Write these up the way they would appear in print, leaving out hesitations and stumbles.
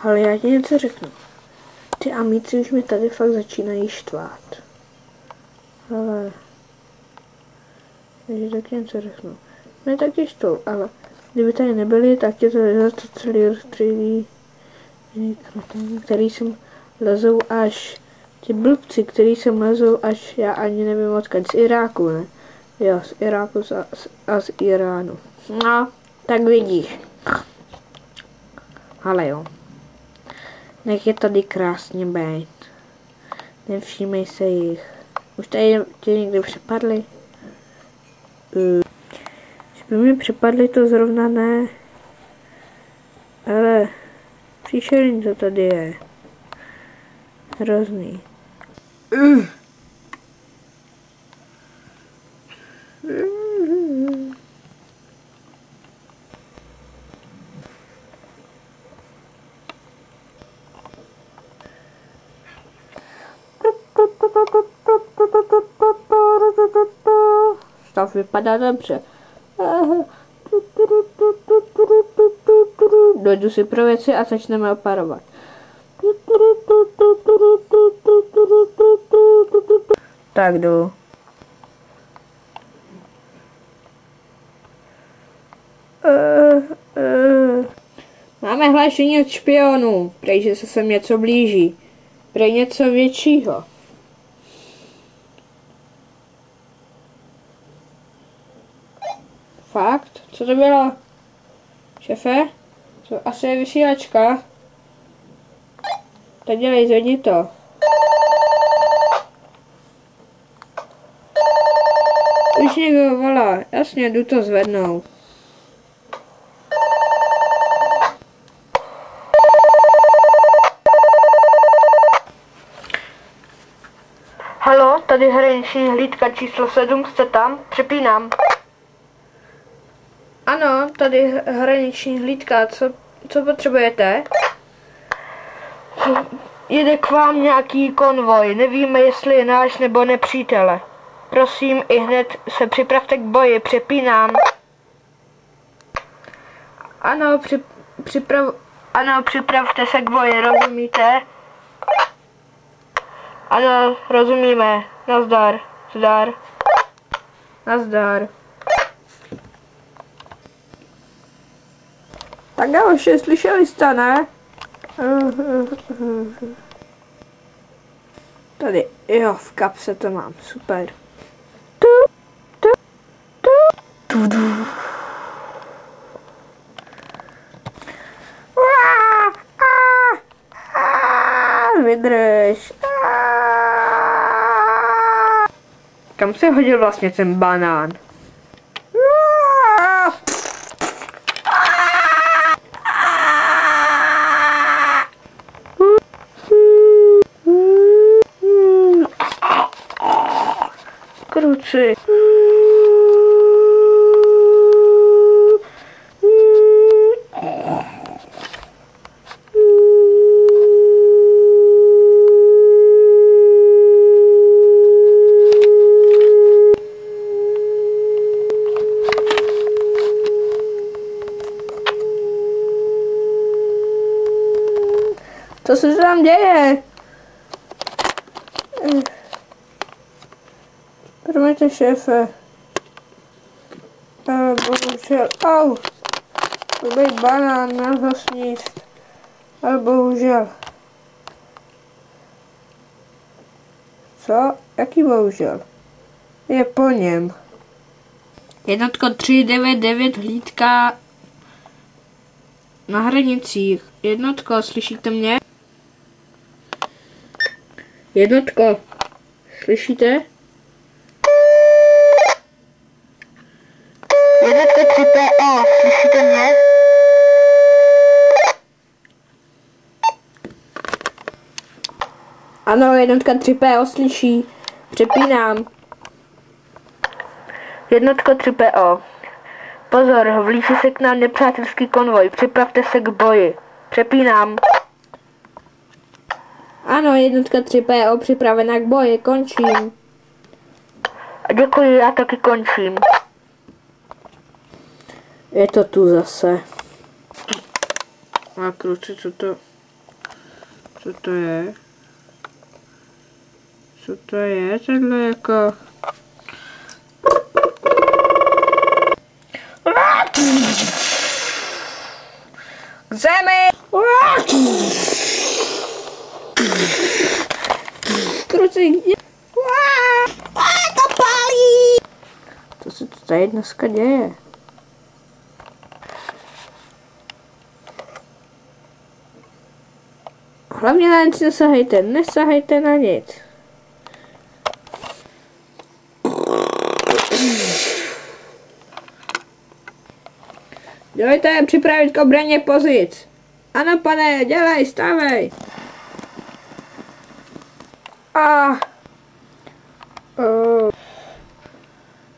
Ale já ti něco řeknu. Ty amici už mi tady fakt začínají štvát. Ale... Takže taky něco řeknu. Mě taky štvou, ale kdyby tady nebyli, tak je to celý rozstřelí, který sem lezou až... Ti blbci, který sem lezou až já ani nevím odkud. Z Iráku, ne? Jo, z Iráku a z Iránu. No, tak vidíš. Ale jo. Nech je tady krásně být. Nevšímej se jich. Už tady tě někdy přepadli? Že by mi přepadli, to zrovna ne. Ale příšerný to tady je. Hrozný. Stav vypadá dobře. Dojdu si pro věci a začneme operovat. Tak jdu. Máme hlášení od špionů. Prej, že se sem něco blíží. Prej něco většího. Fakt? Co to bylo? Šefe? To asi je vysílačka. Tak dělej, zvedni to. Už někdo volá. Jasně, jdu to zvednout. Haló, tady hraniční hlídka číslo 7, jste tam? Přepínám. Ano, tady hraniční hlídka, co potřebujete? Jede k vám nějaký konvoj, nevíme, jestli je náš nebo nepřítele. Prosím, ihned se připravte k boji, přepínám. Ano, připravte se k boji, rozumíte? Ano, rozumíme. Nazdar. Zdar. Nazdar. Tak já už slyšeli jste, ne? Tady, jo, v kapse to mám, super. Vydrž. Kam se hodil vlastně ten banán? Kruci. Co se tam děje? Promiňte, šéfe. Ale bohužel, au. Blbej banán, nelze ho sníst. Ale bohužel. Co? Jaký bohužel? Je po něm. Jednotko 399 hlídka na hranicích. Jednotko, slyšíte mě? Jednotko, slyšíte? Jednotka 3PO, slyšíte mě? Ano, jednotka 3PO slyší. Přepínám. Jednotko 3PO. Pozor, blíží se k nám nepřátelský konvoj. Připravte se k boji. Přepínám. Ano, jednotka 3PO připravená k boji. Končím. Děkuji, já taky končím. Je to tu zase. A kruci, co to? Co to je? Co to je tohle jako? K zemi! Krucík! To pálí! Co se to tady dneska děje? Hlavně na nic nesahejte, nesahejte na nic. Dělejte připravit k obraně pozic. Ano, pane, dělej, stávej.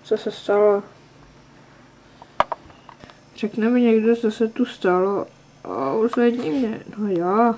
Co se stalo? Řekne mi někdo, co se tu stalo. Uzvedni mě. No já.